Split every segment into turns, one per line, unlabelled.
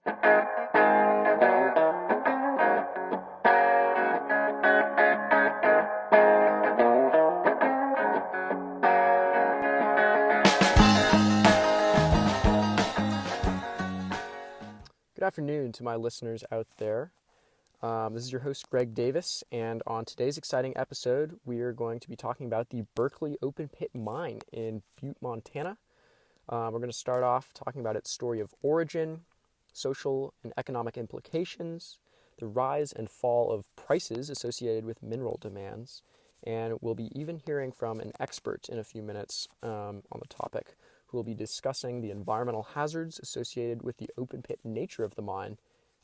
Good afternoon to my listeners out there. This is your host, Greg Davis, and on today's exciting episode, we are going to be talking about the Berkeley open pit mine in Butte, Montana. We're going to start off talking about its story of origin, social and economic implications, the rise and fall of prices associated with mineral demands, and we'll be even hearing from an expert in a few minutes on the topic, who will be discussing the environmental hazards associated with the open pit nature of the mine,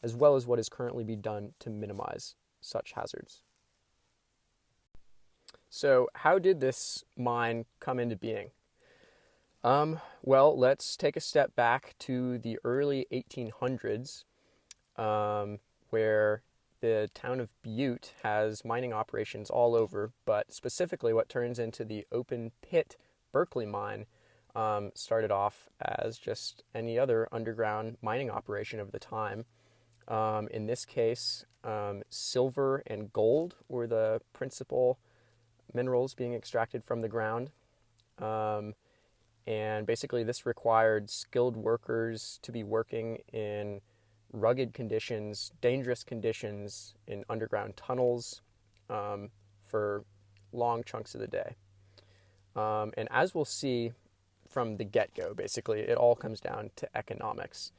as well as what is currently being done to minimize such hazards. So, how did this mine come into being? Well, let's take a step back to the early 1800s, where the town of Butte has mining operations all over, but specifically what turns into the open pit Berkeley mine started off as just any other underground mining operation of the time. In this case, silver and gold were the principal minerals being extracted from the ground. And basically this required skilled workers to be working in rugged conditions, dangerous conditions in underground tunnels for long chunks of the day. And as we'll see, from the get-go, basically, it all comes down to economics.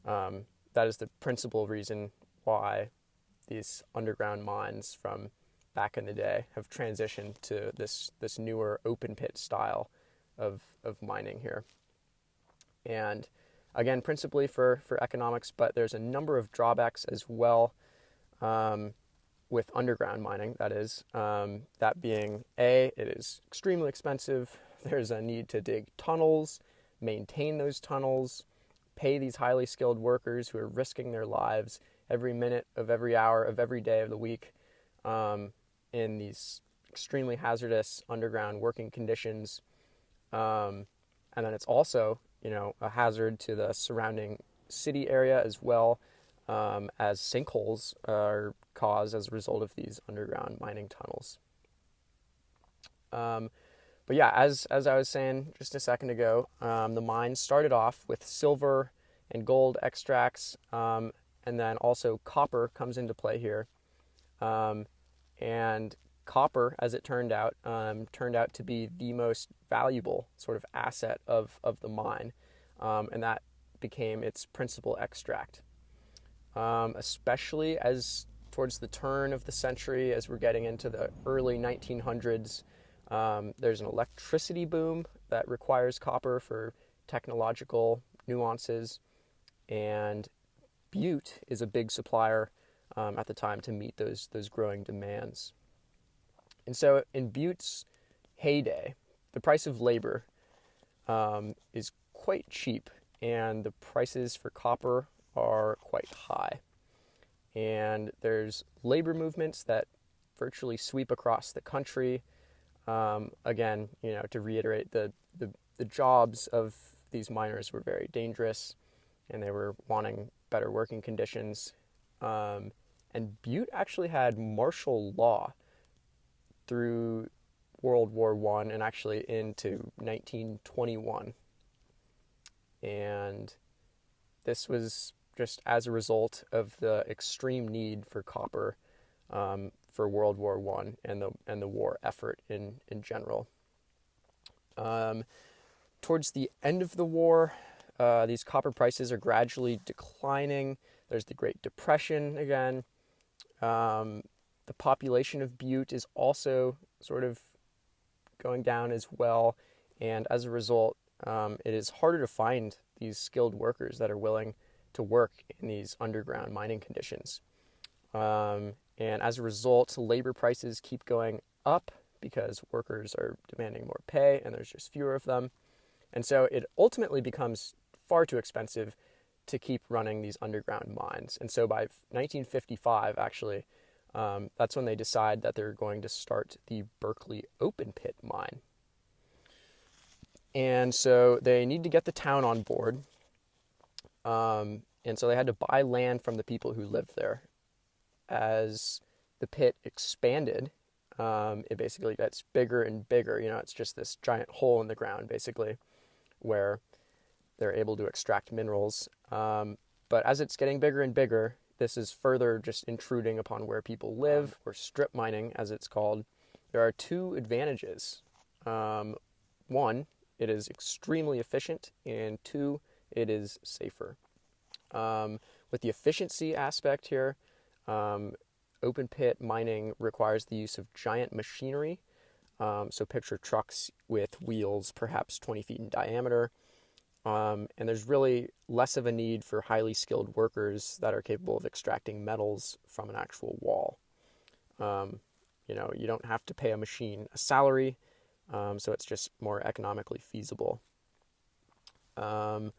That is the principal reason why these underground mines from back in the day have transitioned to this newer open pit style of mining here. And again, principally for economics, but there's a number of drawbacks as well with underground mining, that is. That being, it is extremely expensive. There's a need to dig tunnels, maintain those tunnels, pay these highly skilled workers who are risking their lives every minute of every hour of every day of the week in these extremely hazardous underground working conditions. And then it's also, a hazard to the surrounding city area as well, as sinkholes are caused as a result of these underground mining tunnels. But yeah, as I was saying just a second ago, the mine started off with silver and gold extracts, and then also copper comes into play here. And copper, as it turned out to be the most valuable sort of asset of the mine, and that became its principal extract. Especially as towards the turn of the century, as we're getting into the early 1900s, there's an electricity boom that requires copper for technological nuances, and Butte is a big supplier at the time to meet those growing demands. And so in Butte's heyday, the price of labor is quite cheap, and the prices for copper are quite high. And there's labor movements that virtually sweep across the country. Again, to reiterate, the jobs of these miners were very dangerous, and they were wanting better working conditions. And Butte actually had martial law through World War I and actually into 1921. And this was just as a result of the extreme need for copper for World War I and the war effort in general. Towards the end of the war, these copper prices are gradually declining. There's the Great Depression again. The population of Butte is also sort of going down as well, and as a result, it is harder to find these skilled workers that are willing to work in these underground mining conditions. And as a result, labor prices keep going up because workers are demanding more pay and there's just fewer of them. And so it ultimately becomes far too expensive to keep running these underground mines. And so by 1955, actually, that's when they decide that they're going to start the Berkeley open pit mine. And so they need to get the town on board. And so they had to buy land from the people who lived there. As the pit expanded, it basically gets bigger and bigger. It's just this giant hole in the ground, basically, where they're able to extract minerals. But as it's getting bigger and bigger, this is further just intruding upon where people live, or strip mining, as it's called. There are two advantages. One, it is extremely efficient, and two, it is safer. With the efficiency aspect here, open pit mining requires the use of giant machinery. So picture trucks with wheels perhaps 20 feet in diameter. And there's really less of a need for highly skilled workers that are capable of extracting metals from an actual wall. You don't have to pay a machine a salary, so it's just more economically feasible. Going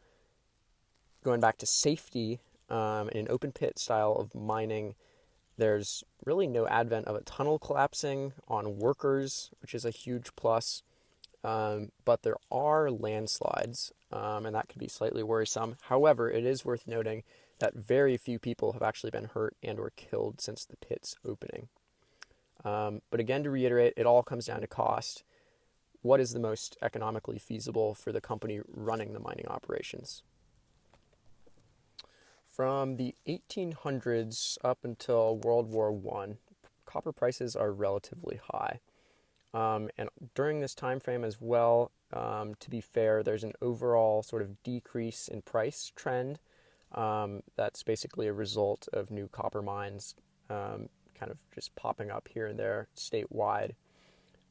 back to safety, in open pit style of mining, there's really no advent of a tunnel collapsing on workers, which is a huge plus. But there are landslides, and that could be slightly worrisome. However, it is worth noting that very few people have actually been hurt and or killed since the pit's opening. But again, to reiterate, it all comes down to cost. What is the most economically feasible for the company running the mining operations? From the 1800s up until World War I, copper prices are relatively high. And during this time frame as well, to be fair, there's an overall sort of decrease in price trend. That's basically a result of new copper mines kind of just popping up here and there statewide.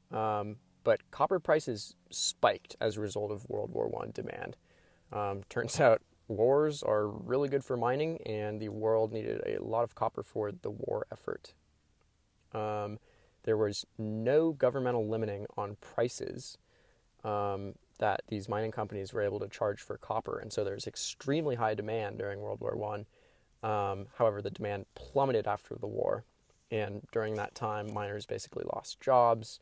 But copper prices spiked as a result of World War I demand. Turns out wars are really good for mining, and the world needed a lot of copper for the war effort. There was no governmental limiting on prices that these mining companies were able to charge for copper, and so there's extremely high demand during World War I. However, the demand plummeted after the war, and during that time, miners basically lost jobs,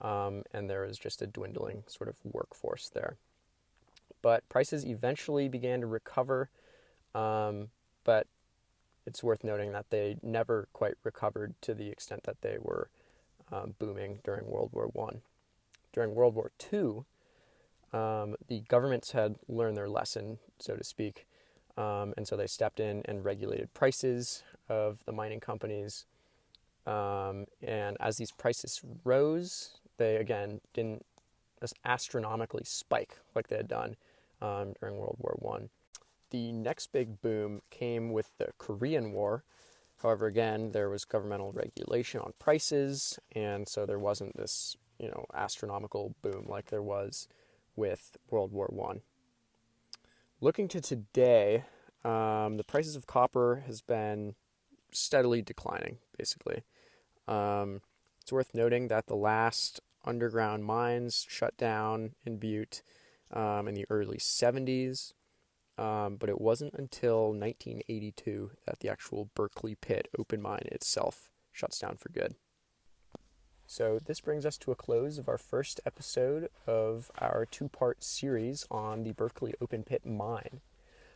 and there was just a dwindling sort of workforce there. But prices eventually began to recover, but it's worth noting that they never quite recovered to the extent that they were booming during World War I. During World War II, the governments had learned their lesson, so to speak, and so they stepped in and regulated prices of the mining companies. And as these prices rose, they again didn't astronomically spike like they had done during World War I. The next big boom came with the Korean War. However, again, there was governmental regulation on prices, and so there wasn't this, astronomical boom like there was with World War I. Looking to today, the prices of copper has been steadily declining, basically. It's worth noting that the last underground mines shut down in Butte in the early 70s. But it wasn't until 1982 that the actual Berkeley pit open mine itself shuts down for good. So this brings us to a close of our first episode of our two-part series on the Berkeley open pit mine.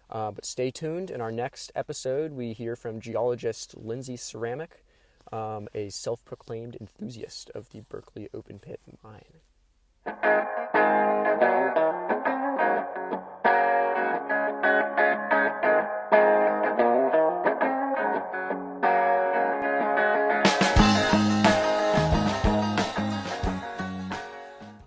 But stay tuned. In our next episode, we hear from geologist Lindsay Ceramic, a self-proclaimed enthusiast of the Berkeley open pit mine.